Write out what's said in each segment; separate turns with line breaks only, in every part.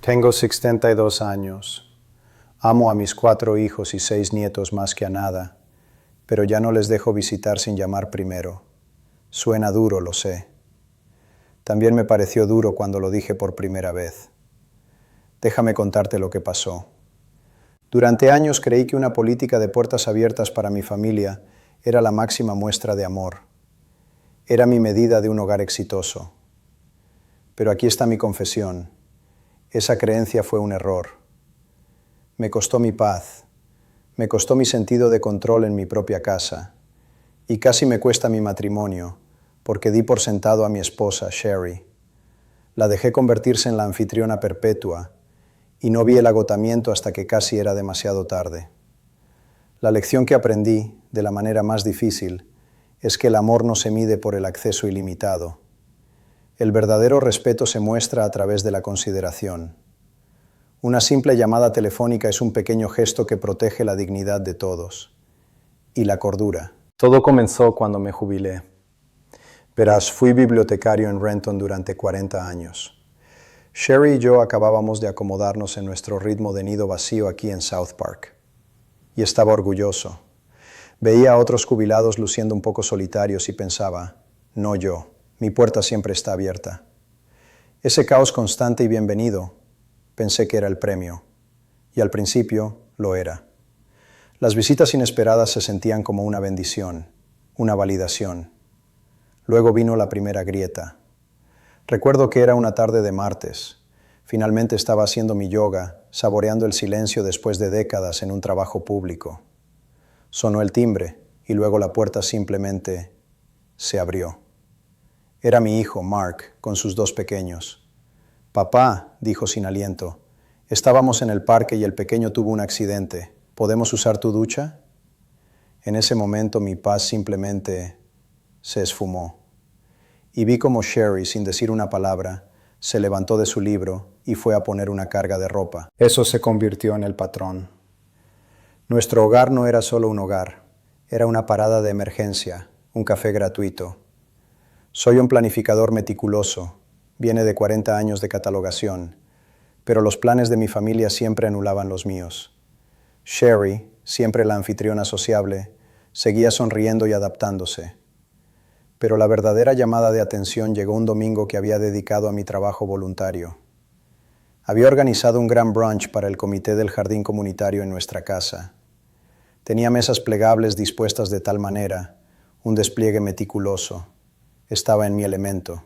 Tengo 62 años. Amo a mis 4 hijos y 6 nietos más que a nada, pero ya no les dejo visitar sin llamar primero. Suena duro, lo sé. También me pareció duro cuando lo dije por primera vez. Déjame contarte lo que pasó. Durante años creí que una política de puertas abiertas para mi familia era la máxima muestra de amor. Era mi medida de un hogar exitoso. Pero aquí está mi confesión. Esa creencia fue un error. Me costó mi paz, me costó mi sentido de control en mi propia casa, y casi me cuesta mi matrimonio, porque di por sentado a mi esposa, Sherry. La dejé convertirse en la anfitriona perpetua, y no vi el agotamiento hasta que casi era demasiado tarde. La lección que aprendí, de la manera más difícil, es que el amor no se mide por el acceso ilimitado. El verdadero respeto se muestra a través de la consideración. Una simple llamada telefónica es un pequeño gesto que protege la dignidad de todos. Y la cordura. Todo comenzó cuando me jubilé. Verás, fui bibliotecario en Renton durante 40 años. Sherry y yo acabábamos de acomodarnos en nuestro ritmo de nido vacío aquí en South Park. Y estaba orgulloso. Veía a otros jubilados luciendo un poco solitarios y pensaba, no yo. Mi puerta siempre está abierta. Ese caos constante y bienvenido, pensé que era el premio. Y al principio lo era. Las visitas inesperadas se sentían como una bendición, una validación. Luego vino la primera grieta. Recuerdo que era una tarde de martes. Finalmente estaba haciendo mi yoga, saboreando el silencio después de décadas en un trabajo público. Sonó el timbre y luego la puerta simplemente se abrió. Era mi hijo, Mark, con sus 2 pequeños. «Papá», dijo sin aliento, «estábamos en el parque y el pequeño tuvo un accidente. ¿Podemos usar tu ducha?» En ese momento mi paz simplemente se esfumó. Y vi como Sherry, sin decir una palabra, se levantó de su libro y fue a poner una carga de ropa. Eso se convirtió en el patrón. Nuestro hogar no era solo un hogar, era una parada de emergencia, un café gratuito. Soy un planificador meticuloso, viene de 40 años de catalogación, pero los planes de mi familia siempre anulaban los míos. Sherry, siempre la anfitriona sociable, seguía sonriendo y adaptándose. Pero la verdadera llamada de atención llegó un domingo que había dedicado a mi trabajo voluntario. Había organizado un gran brunch para el comité del jardín comunitario en nuestra casa. Tenía mesas plegables dispuestas de tal manera, un despliegue meticuloso. Estaba en mi elemento.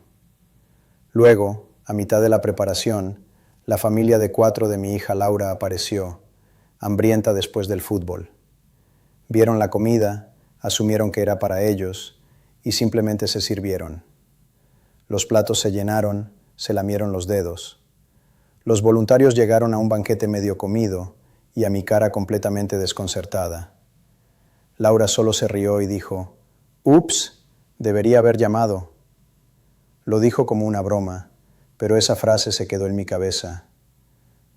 Luego, a mitad de la preparación, la familia de 4 de mi hija Laura apareció, hambrienta después del fútbol. Vieron la comida, asumieron que era para ellos y simplemente se sirvieron. Los platos se llenaron, se lamieron los dedos. Los voluntarios llegaron a un banquete medio comido y a mi cara completamente desconcertada. Laura solo se rió y dijo, «Ups, debería haber llamado». Lo dijo como una broma, pero esa frase se quedó en mi cabeza.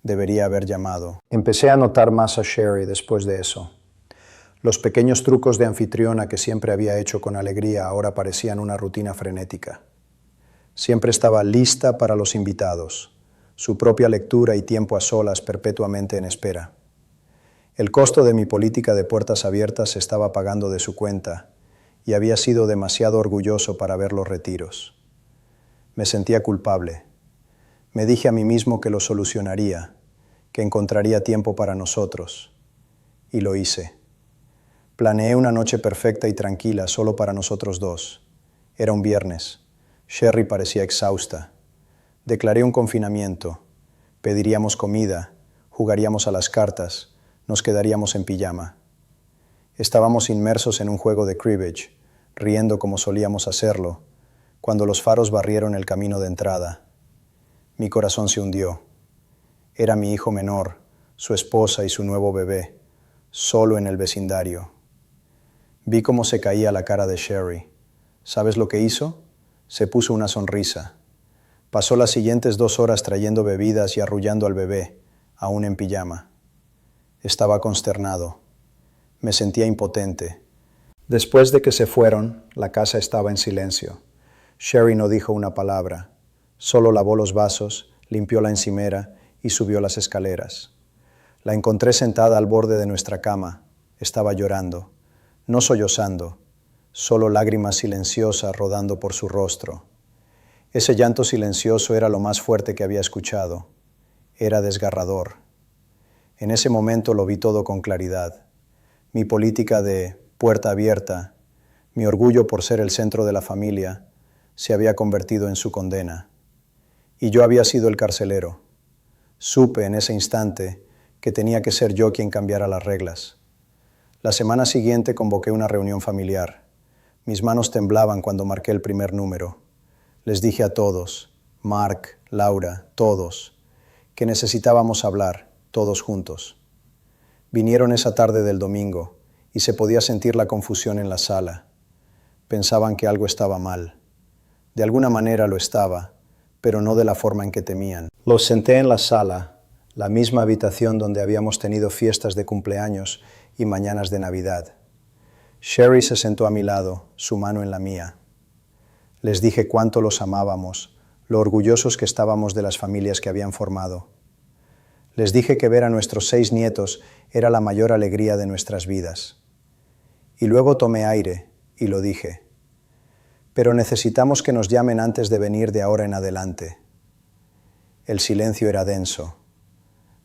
Debería haber llamado. Empecé a notar más a Sherry después de eso. Los pequeños trucos de anfitriona que siempre había hecho con alegría ahora parecían una rutina frenética. Siempre estaba lista para los invitados, su propia lectura y tiempo a solas perpetuamente en espera. El costo de mi política de puertas abiertas se estaba pagando de su cuenta y había sido demasiado orgulloso para ver los retiros. Me sentía culpable. Me dije a mí mismo que lo solucionaría, que encontraría tiempo para nosotros. Y lo hice. Planeé una noche perfecta y tranquila solo para nosotros 2. Era un viernes. Sherry parecía exhausta. Declaré un confinamiento. Pediríamos comida, jugaríamos a las cartas, nos quedaríamos en pijama. Estábamos inmersos en un juego de cribbage, riendo como solíamos hacerlo, cuando los faros barrieron el camino de entrada. Mi corazón se hundió. Era mi hijo menor, su esposa y su nuevo bebé, solo en el vecindario. Vi cómo se caía la cara de Sherry. ¿Sabes lo que hizo? Se puso una sonrisa. Pasó las siguientes 2 horas trayendo bebidas y arrullando al bebé, aún en pijama. Estaba consternado. Me sentía impotente. Después de que se fueron, la casa estaba en silencio. Sherry no dijo una palabra. Solo lavó los vasos, limpió la encimera y subió las escaleras. La encontré sentada al borde de nuestra cama. Estaba llorando, no sollozando, solo lágrimas silenciosas rodando por su rostro. Ese llanto silencioso era lo más fuerte que había escuchado. Era desgarrador. En ese momento lo vi todo con claridad. Mi política de puerta abierta, mi orgullo por ser el centro de la familia, se había convertido en su condena. Y yo había sido el carcelero. Supe en ese instante que tenía que ser yo quien cambiara las reglas. La semana siguiente convoqué una reunión familiar. Mis manos temblaban cuando marqué el primer número. Les dije a todos, Mark, Laura, todos, que necesitábamos hablar, todos juntos. Vinieron esa tarde del domingo y se podía sentir la confusión en la sala. Pensaban que algo estaba mal. De alguna manera lo estaba, pero no de la forma en que temían. Los senté en la sala, la misma habitación donde habíamos tenido fiestas de cumpleaños y mañanas de Navidad. Sherry se sentó a mi lado, su mano en la mía. Les dije cuánto los amábamos, lo orgullosos que estábamos de las familias que habían formado. Les dije que ver a nuestros 6 nietos era la mayor alegría de nuestras vidas. Y luego tomé aire y lo dije. Pero necesitamos que nos llamen antes de venir de ahora en adelante. El silencio era denso.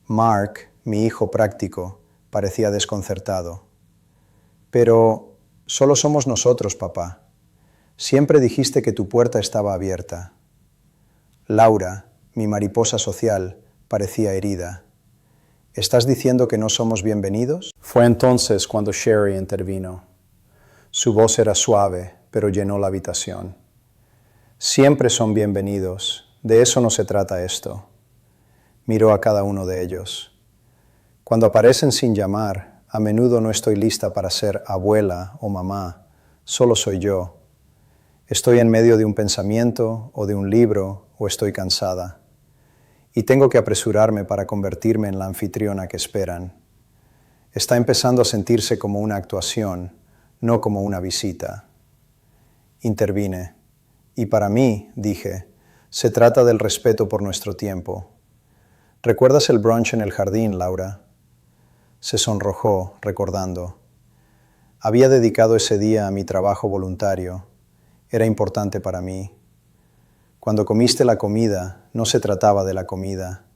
Mark, mi hijo práctico, parecía desconcertado. Pero solo somos nosotros, papá. Siempre dijiste que tu puerta estaba abierta. Laura, mi mariposa social, parecía herida. ¿Estás diciendo que no somos bienvenidos? Fue entonces cuando Sherry intervino. Su voz era suave, pero llenó la habitación. Siempre son bienvenidos. De eso no se trata esto. Miró a cada uno de ellos. Cuando aparecen sin llamar, a menudo no estoy lista para ser abuela o mamá. Solo soy yo. Estoy en medio de un pensamiento o de un libro o estoy cansada. Y tengo que apresurarme para convertirme en la anfitriona que esperan. Está empezando a sentirse como una actuación, no como una visita. Intervine. Y para mí, dije, se trata del respeto por nuestro tiempo. ¿Recuerdas el brunch en el jardín, Laura? Se sonrojó, recordando. Había dedicado ese día a mi trabajo voluntario. Era importante para mí. Cuando comiste la comida, no se trataba de la comida.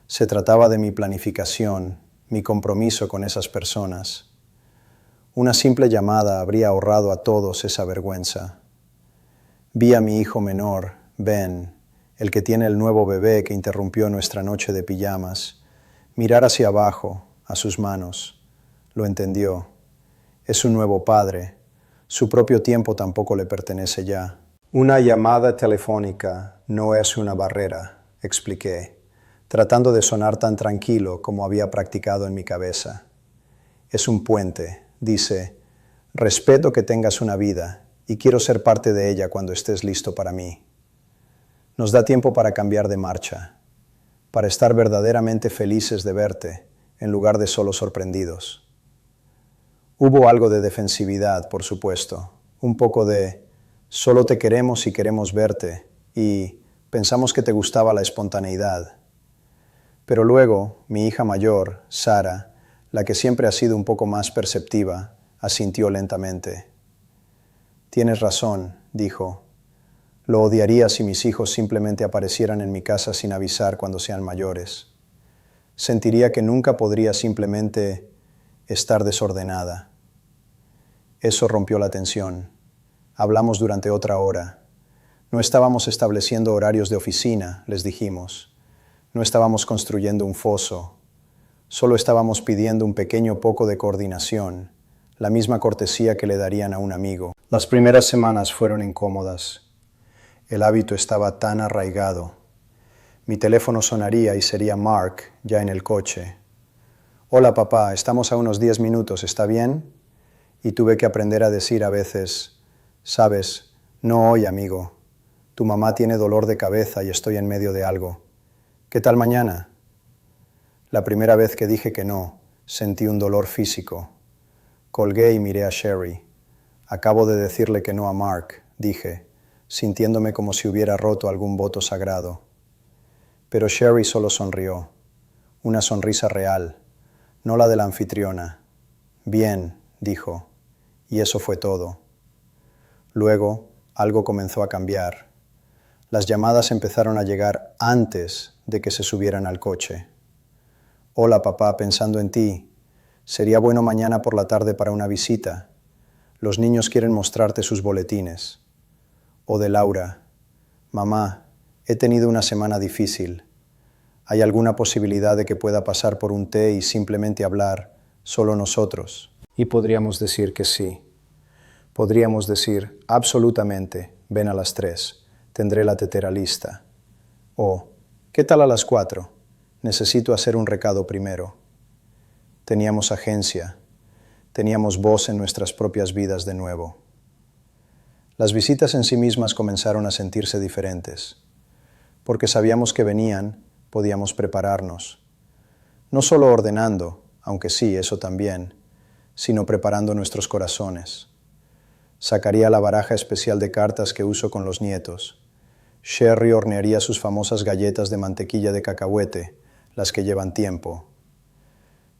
Se trataba de mi planificación, mi compromiso con esas personas. Una simple llamada habría ahorrado a todos esa vergüenza. Vi a mi hijo menor, Ben, el que tiene el nuevo bebé que interrumpió nuestra noche de pijamas, mirar hacia abajo, a sus manos. Lo entendió. Es un nuevo padre. Su propio tiempo tampoco le pertenece ya. Una llamada telefónica no es una barrera, expliqué, tratando de sonar tan tranquilo como había practicado en mi cabeza. Es un puente, dice, respeto que tengas una vida y quiero ser parte de ella cuando estés listo para mí. Nos da tiempo para cambiar de marcha, para estar verdaderamente felices de verte en lugar de solo sorprendidos. Hubo algo de defensividad, por supuesto, un poco de solo te queremos y queremos verte y pensamos que te gustaba la espontaneidad. Pero luego, mi hija mayor, Sara, la que siempre ha sido un poco más perceptiva, asintió lentamente. Tienes razón, dijo. Lo odiaría si mis hijos simplemente aparecieran en mi casa sin avisar cuando sean mayores. Sentiría que nunca podría simplemente estar desordenada. Eso rompió la tensión. Hablamos durante otra hora. No estábamos estableciendo horarios de oficina, les dijimos. No estábamos construyendo un foso. Solo estábamos pidiendo un pequeño poco de coordinación, la misma cortesía que le darían a un amigo. Las primeras semanas fueron incómodas. El hábito estaba tan arraigado. Mi teléfono sonaría y sería Mark, ya en el coche. Hola papá, estamos a unos 10 minutos, ¿está bien? Y tuve que aprender a decir a veces, sabes, no hoy, amigo. Tu mamá tiene dolor de cabeza y estoy en medio de algo. ¿Qué tal mañana? La primera vez que dije que no, sentí un dolor físico. Colgué y miré a Sherry. Acabo de decirle que no a Mark, dije, sintiéndome como si hubiera roto algún voto sagrado. Pero Sherry solo sonrió. una sonrisa real, no la de la anfitriona. Bien, dijo, y eso fue todo. Luego, algo comenzó a cambiar. Las llamadas empezaron a llegar antes de que se subieran al coche. Hola, papá, pensando en ti. Sería bueno mañana por la tarde para una visita. Los niños quieren mostrarte sus boletines. O de Laura. Mamá, he tenido una semana difícil. ¿Hay alguna posibilidad de que pueda pasar por un té y simplemente hablar, solo nosotros? Y podríamos decir que sí. Podríamos decir, absolutamente, ven a las 3, tendré la tetera lista. O, ¿qué tal a las 4? Necesito hacer un recado primero. Teníamos agencia, teníamos voz en nuestras propias vidas de nuevo. Las visitas en sí mismas comenzaron a sentirse diferentes. Porque sabíamos que venían, podíamos prepararnos. No solo ordenando, aunque sí, eso también, sino preparando nuestros corazones. Sacaría la baraja especial de cartas que uso con los nietos. Sherry hornearía sus famosas galletas de mantequilla de cacahuete, las que llevan tiempo.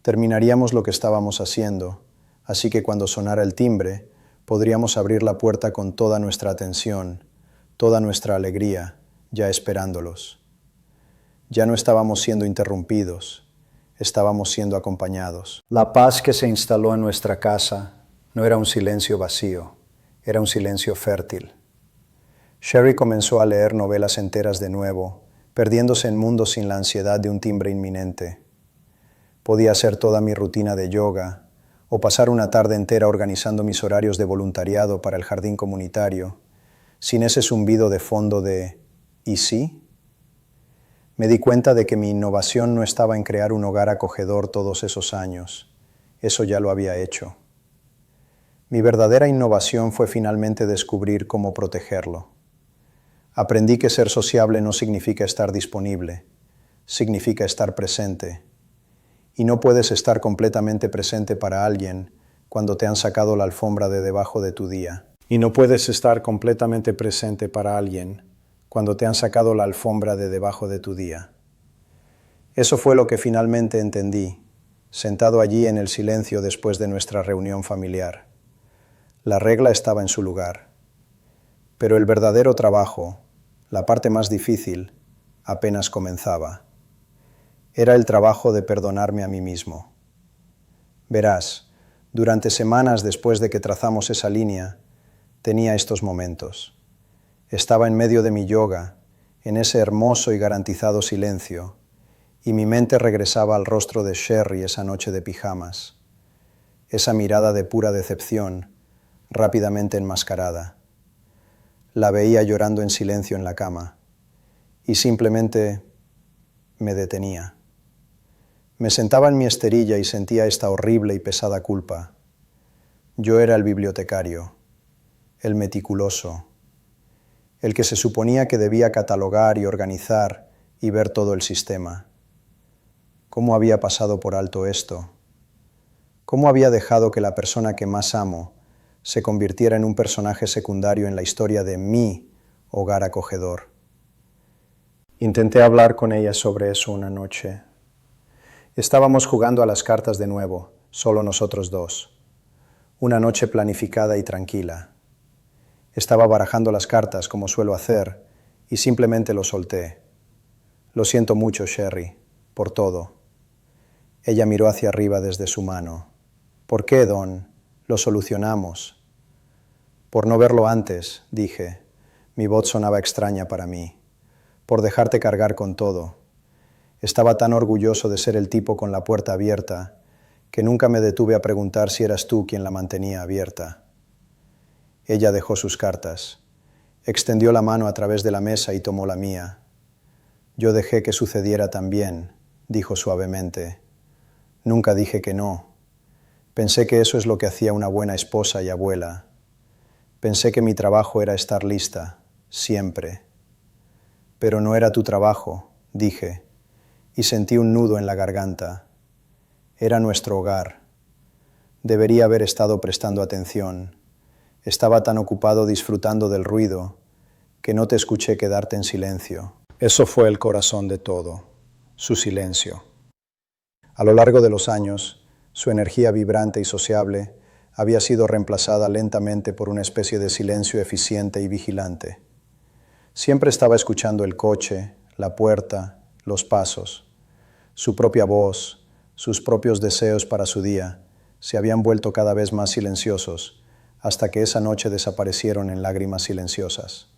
Terminaríamos lo que estábamos haciendo, así que cuando sonara el timbre, podríamos abrir la puerta con toda nuestra atención, toda nuestra alegría, ya esperándolos. Ya no estábamos siendo interrumpidos, estábamos siendo acompañados. La paz que se instaló en nuestra casa no era un silencio vacío, era un silencio fértil. Sherry comenzó a leer novelas enteras de nuevo, perdiéndose en mundos sin la ansiedad de un timbre inminente. Podía hacer toda mi rutina de yoga, o pasar una tarde entera organizando mis horarios de voluntariado para el jardín comunitario, sin ese zumbido de fondo de ¿y sí? Me di cuenta de que mi innovación no estaba en crear un hogar acogedor todos esos años. Eso ya lo había hecho. Mi verdadera innovación fue finalmente descubrir cómo protegerlo. Aprendí que ser sociable no significa estar disponible, significa estar presente. Y no puedes estar completamente presente para alguien cuando te han sacado la alfombra de debajo de tu día. Y no puedes estar completamente presente para alguien cuando te han sacado la alfombra de debajo de tu día. Eso fue lo que finalmente entendí, sentado allí en el silencio después de nuestra reunión familiar. La regla estaba en su lugar. Pero el verdadero trabajo, la parte más difícil, apenas comenzaba. Era el trabajo de perdonarme a mí mismo. Verás, durante semanas después de que trazamos esa línea, tenía estos momentos. Estaba en medio de mi yoga, en ese hermoso y garantizado silencio, y mi mente regresaba al rostro de Sherry esa noche de pijamas. Esa mirada de pura decepción, rápidamente enmascarada. La veía llorando en silencio en la cama, y simplemente me detenía. Me sentaba en mi esterilla y sentía esta horrible y pesada culpa. Yo era el bibliotecario, el meticuloso, el que se suponía que debía catalogar y organizar y ver todo el sistema. ¿Cómo había pasado por alto esto? ¿Cómo había dejado que la persona que más amo se convirtiera en un personaje secundario en la historia de mi hogar acogedor? Intenté hablar con ella sobre eso una noche. Estábamos jugando a las cartas de nuevo, solo nosotros dos. Una noche planificada y tranquila. Estaba barajando las cartas como suelo hacer y simplemente lo solté. Lo siento mucho, Sherry, por todo. Ella miró hacia arriba desde su mano. ¿Por qué, Don? Lo solucionamos. Por no verlo antes, dije. Mi voz sonaba extraña para mí. Por dejarte cargar con todo. Estaba tan orgulloso de ser el tipo con la puerta abierta que nunca me detuve a preguntar si eras tú quien la mantenía abierta. Ella dejó sus cartas, extendió la mano a través de la mesa y tomó la mía. Yo dejé que sucediera también, dijo suavemente. Nunca dije que no. Pensé que eso es lo que hacía una buena esposa y abuela. Pensé que mi trabajo era estar lista, siempre. Pero no era tu trabajo, dije, y sentí un nudo en la garganta. Era nuestro hogar. Debería haber estado prestando atención. Estaba tan ocupado disfrutando del ruido que no te escuché quedarte en silencio. Eso fue el corazón de todo, su silencio. A lo largo de los años, su energía vibrante y sociable había sido reemplazada lentamente por una especie de silencio eficiente y vigilante. Siempre estaba escuchando el coche, la puerta, los pasos. Su propia voz, sus propios deseos para su día, se habían vuelto cada vez más silenciosos, hasta que esa noche desaparecieron en lágrimas silenciosas.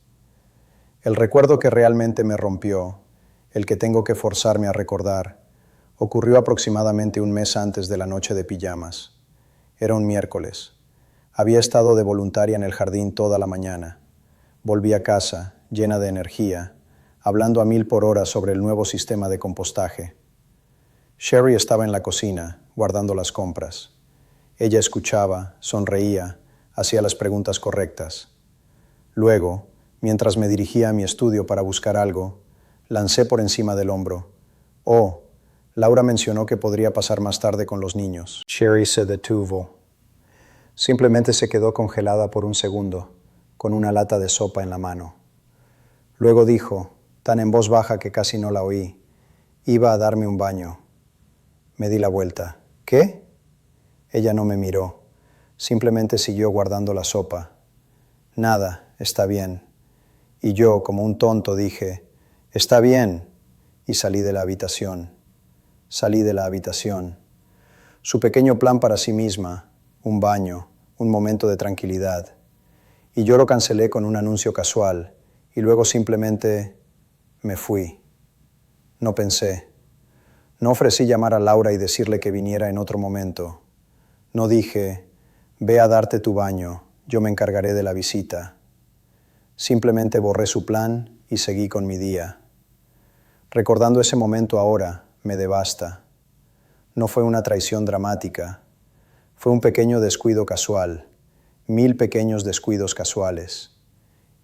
El recuerdo que realmente me rompió, el que tengo que forzarme a recordar, ocurrió aproximadamente un mes antes de la noche de pijamas. Era un miércoles. Había estado de voluntaria en el jardín toda la mañana. Volví a casa, llena de energía, hablando a 1000 por hora sobre el nuevo sistema de compostaje. Sherry estaba en la cocina, guardando las compras. Ella escuchaba, sonreía, hacía las preguntas correctas. Luego, mientras me dirigía a mi estudio para buscar algo, lancé por encima del hombro: «Oh, Laura mencionó que podría pasar más tarde con los niños». Sherry se detuvo. Simplemente se quedó congelada por un segundo, con una lata de sopa en la mano. Luego dijo, tan en voz baja que casi no la oí: «Iba a darme un baño». Me di la vuelta. «¿Qué?». Ella no me miró. Simplemente siguió guardando la sopa. «Nada, está bien». Y yo, como un tonto, dije: «Está bien». Y salí de la habitación. Salí de la habitación. Su pequeño plan para sí misma, un baño, un momento de tranquilidad. Y yo lo cancelé con un anuncio casual, y luego simplemente me fui. No pensé. No ofrecí llamar a Laura y decirle que viniera en otro momento. No dije: «Ve a darte tu baño, yo me encargaré de la visita». Simplemente borré su plan y seguí con mi día. Recordando ese momento ahora, me devasta. No fue una traición dramática. Fue un pequeño descuido casual, 1000 pequeños descuidos casuales.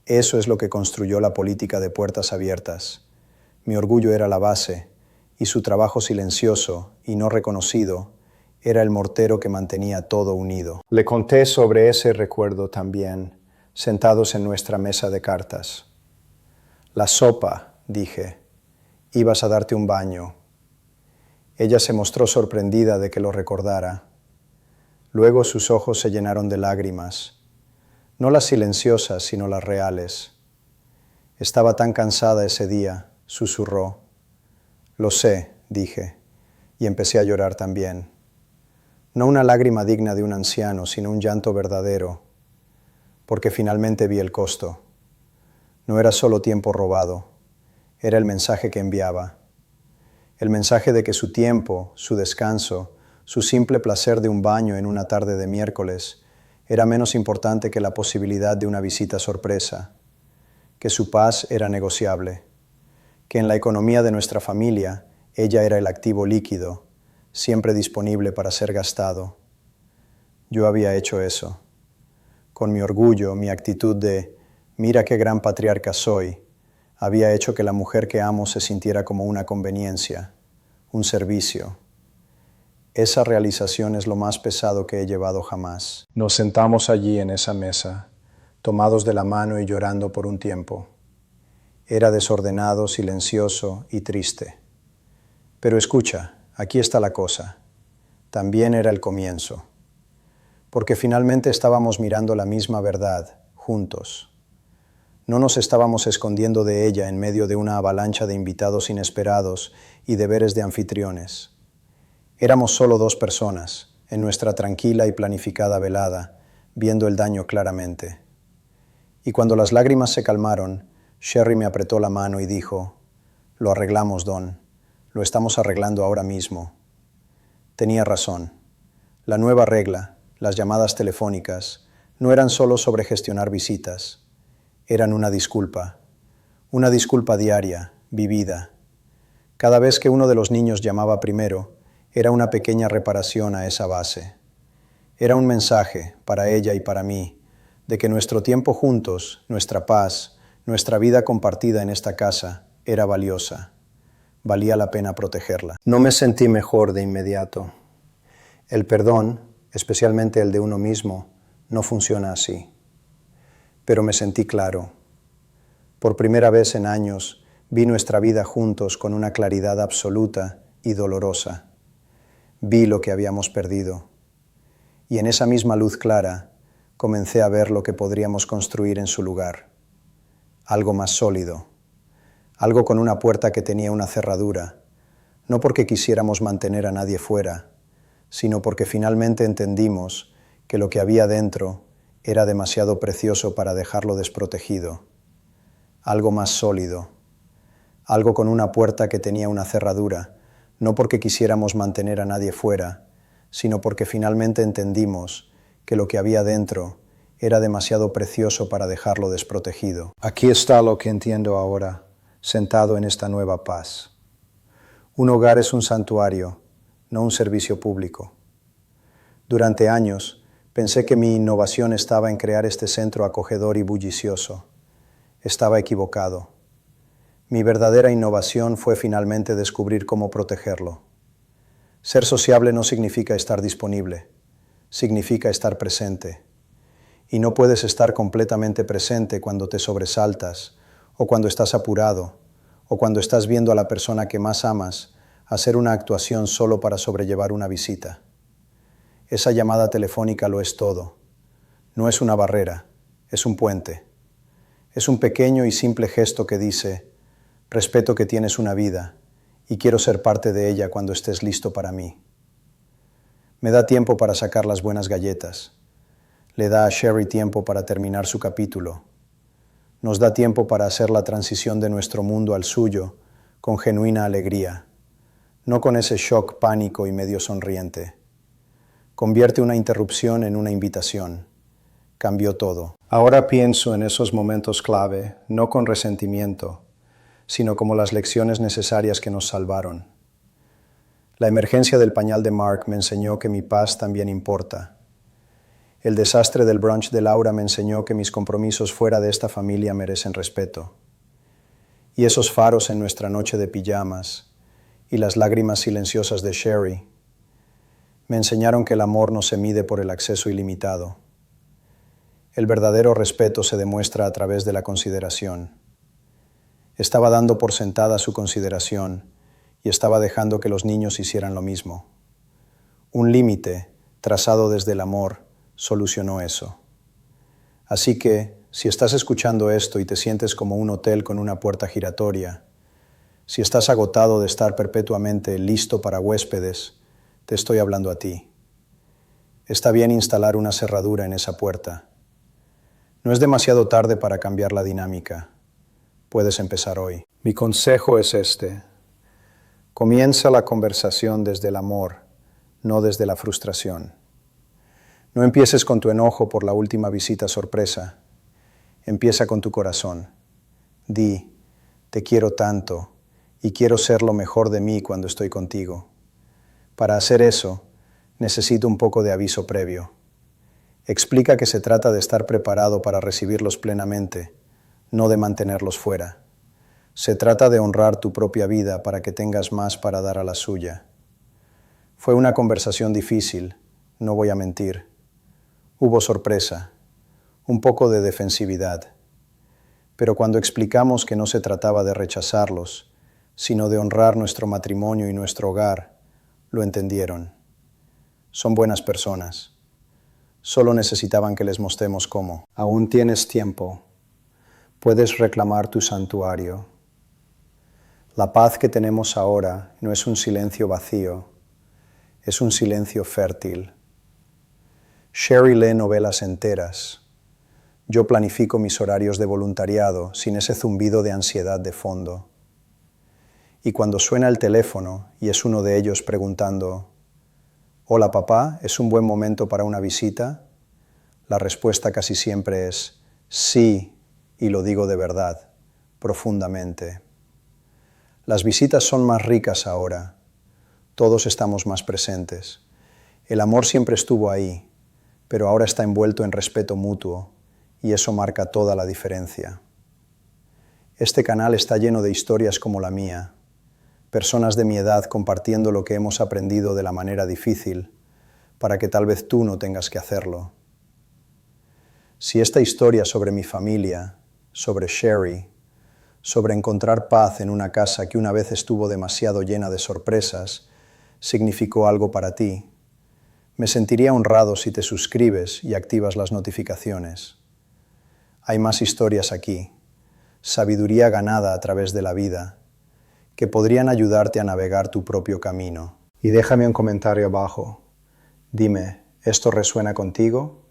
Eso es lo que construyó la política de puertas abiertas. Mi orgullo era la base, y su trabajo silencioso y no reconocido era el mortero que mantenía todo unido. Le conté sobre ese recuerdo también, sentados en nuestra mesa de cartas. «La sopa», dije. «Ibas a darte un baño». Ella se mostró sorprendida de que lo recordara. Luego sus ojos se llenaron de lágrimas, no las silenciosas, sino las reales. «Estaba tan cansada ese día», susurró. «Lo sé», dije, y empecé a llorar también. No una lágrima digna de un anciano, sino un llanto verdadero, porque finalmente vi el costo. No era solo tiempo robado, era el mensaje que enviaba. El mensaje de que su tiempo, su descanso, su simple placer de un baño en una tarde de miércoles era menos importante que la posibilidad de una visita sorpresa, que su paz era negociable, que en la economía de nuestra familia ella era el activo líquido, siempre disponible para ser gastado. Yo había hecho eso. Con mi orgullo, mi actitud de «mira qué gran patriarca soy», había hecho que la mujer que amo se sintiera como una conveniencia, un servicio. Esa realización es lo más pesado que he llevado jamás. Nos sentamos allí en esa mesa, tomados de la mano y llorando por un tiempo. Era desordenado, silencioso y triste. Pero escucha, aquí está la cosa. También era el comienzo. Porque finalmente estábamos mirando la misma verdad, juntos. No nos estábamos escondiendo de ella en medio de una avalancha de invitados inesperados y deberes de anfitriones. Éramos solo 2 personas, en nuestra tranquila y planificada velada, viendo el daño claramente. Y cuando las lágrimas se calmaron, Sherry me apretó la mano y dijo: «Lo arreglamos, Don. Lo estamos arreglando ahora mismo». Tenía razón. La nueva regla, las llamadas telefónicas, no eran solo sobre gestionar visitas. Eran una disculpa diaria, vivida. Cada vez que uno de los niños llamaba primero, era una pequeña reparación a esa base. Era un mensaje, para ella y para mí, de que nuestro tiempo juntos, nuestra paz, nuestra vida compartida en esta casa, era valiosa. Valía la pena protegerla. No me sentí mejor de inmediato. El perdón, especialmente el de uno mismo, no funciona así. Pero me sentí claro. Por primera vez en años, vi nuestra vida juntos con una claridad absoluta y dolorosa. Vi lo que habíamos perdido. Y en esa misma luz clara, comencé a ver lo que podríamos construir en su lugar. Algo más sólido. Algo con una puerta que tenía una cerradura, no porque quisiéramos mantener a nadie fuera, sino porque finalmente entendimos que lo que había dentro era demasiado precioso para dejarlo desprotegido. Algo más sólido. Algo con una puerta que tenía una cerradura, no porque quisiéramos mantener a nadie fuera, sino porque finalmente entendimos que lo que había dentro era demasiado precioso para dejarlo desprotegido. Aquí está lo que entiendo ahora, sentado en esta nueva paz. Un hogar es un santuario, no un servicio público. Durante años, pensé que mi innovación estaba en crear este centro acogedor y bullicioso. Estaba equivocado. Mi verdadera innovación fue finalmente descubrir cómo protegerlo. Ser sociable no significa estar disponible, significa estar presente. Y no puedes estar completamente presente cuando te sobresaltas, o cuando estás apurado, o cuando estás viendo a la persona que más amas hacer una actuación solo para sobrellevar una visita. Esa llamada telefónica lo es todo. No es una barrera, es un puente. Es un pequeño y simple gesto que dice: respeto que tienes una vida y quiero ser parte de ella cuando estés listo para mí. Me da tiempo para sacar las buenas galletas. Le da a Sherry tiempo para terminar su capítulo. Nos da tiempo para hacer la transición de nuestro mundo al suyo con genuina alegría, no con ese shock, pánico y medio sonriente. Convierte una interrupción en una invitación. Cambió todo. Ahora pienso en esos momentos clave, no con resentimiento, sino como las lecciones necesarias que nos salvaron. La emergencia del pañal de Mark me enseñó que mi paz también importa. El desastre del brunch de Laura me enseñó que mis compromisos fuera de esta familia merecen respeto. Y esos faros en nuestra noche de pijamas y las lágrimas silenciosas de Sherry me enseñaron que el amor no se mide por el acceso ilimitado. El verdadero respeto se demuestra a través de la consideración. Estaba dando por sentada su consideración y estaba dejando que los niños hicieran lo mismo. Un límite, trazado desde el amor, solucionó eso. Así que, si estás escuchando esto y te sientes como un hotel con una puerta giratoria, si estás agotado de estar perpetuamente listo para huéspedes, te estoy hablando a ti. Está bien instalar una cerradura en esa puerta. No es demasiado tarde para cambiar la dinámica. Puedes empezar hoy. Mi consejo es este. Comienza la conversación desde el amor, no desde la frustración. No empieces con tu enojo por la última visita sorpresa. Empieza con tu corazón. Di: te quiero tanto y quiero ser lo mejor de mí cuando estoy contigo. Para hacer eso, necesito un poco de aviso previo. Explica que se trata de estar preparado para recibirlos plenamente, no de mantenerlos fuera. Se trata de honrar tu propia vida para que tengas más para dar a la suya. Fue una conversación difícil, no voy a mentir. Hubo sorpresa, un poco de defensividad. Pero cuando explicamos que no se trataba de rechazarlos, sino de honrar nuestro matrimonio y nuestro hogar, lo entendieron. Son buenas personas. Solo necesitaban que les mostremos cómo. Aún tienes tiempo. Puedes reclamar tu santuario. La paz que tenemos ahora no es un silencio vacío, es un silencio fértil. Sherry lee novelas enteras. Yo planifico mis horarios de voluntariado sin ese zumbido de ansiedad de fondo. Y cuando suena el teléfono y es uno de ellos preguntando: «Hola papá, ¿es un buen momento para una visita?», la respuesta casi siempre es «sí», y lo digo de verdad, profundamente. Las visitas son más ricas ahora. Todos estamos más presentes. El amor siempre estuvo ahí, pero ahora está envuelto en respeto mutuo, y eso marca toda la diferencia. Este canal está lleno de historias como la mía, personas de mi edad compartiendo lo que hemos aprendido de la manera difícil, para que tal vez tú no tengas que hacerlo. Si esta historia sobre mi familia, sobre Sherry, sobre encontrar paz en una casa que una vez estuvo demasiado llena de sorpresas, significó algo para ti. Me sentiría honrado si te suscribes y activas las notificaciones. Hay más historias aquí, sabiduría ganada a través de la vida, que podrían ayudarte a navegar tu propio camino. Y déjame un comentario abajo. Dime, ¿esto resuena contigo?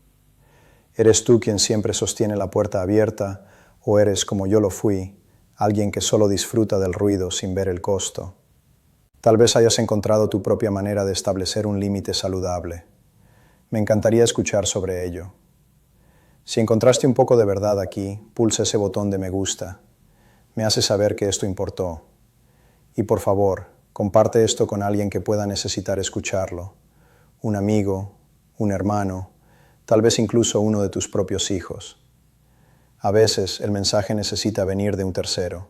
¿Eres tú quien siempre sostiene la puerta abierta o eres, como yo lo fui, alguien que solo disfruta del ruido sin ver el costo? Tal vez hayas encontrado tu propia manera de establecer un límite saludable. Me encantaría escuchar sobre ello. Si encontraste un poco de verdad aquí, pulsa ese botón de me gusta. Me hace saber que esto importó. Y por favor, comparte esto con alguien que pueda necesitar escucharlo. Un amigo, un hermano, tal vez incluso uno de tus propios hijos. A veces el mensaje necesita venir de un tercero.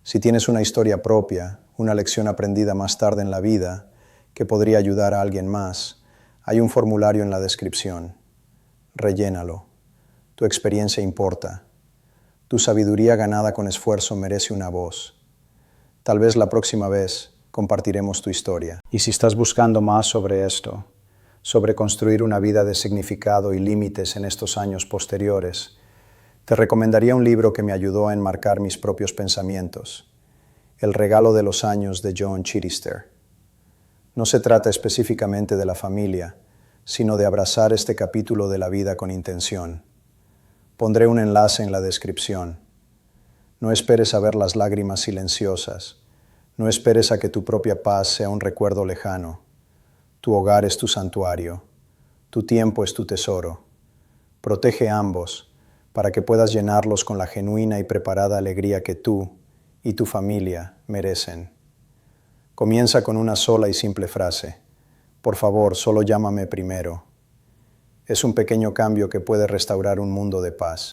Si tienes una historia propia, una lección aprendida más tarde en la vida, que podría ayudar a alguien más, hay un formulario en la descripción. Rellénalo. Tu experiencia importa. Tu sabiduría ganada con esfuerzo merece una voz. Tal vez la próxima vez compartiremos tu historia. Y si estás buscando más sobre esto, sobre construir una vida de significado y límites en estos años posteriores, te recomendaría un libro que me ayudó a enmarcar mis propios pensamientos, El regalo de los años de Joan Chittister. No se trata específicamente de la familia, sino de abrazar este capítulo de la vida con intención. Pondré un enlace en la descripción. No esperes a ver las lágrimas silenciosas. No esperes a que tu propia paz sea un recuerdo lejano. Tu hogar es tu santuario. Tu tiempo es tu tesoro. Protege ambos para que puedas llenarlos con la genuina y preparada alegría que tú y tu familia merecen. Comienza con una sola y simple frase. Por favor, solo llámame primero. Es un pequeño cambio que puede restaurar un mundo de paz.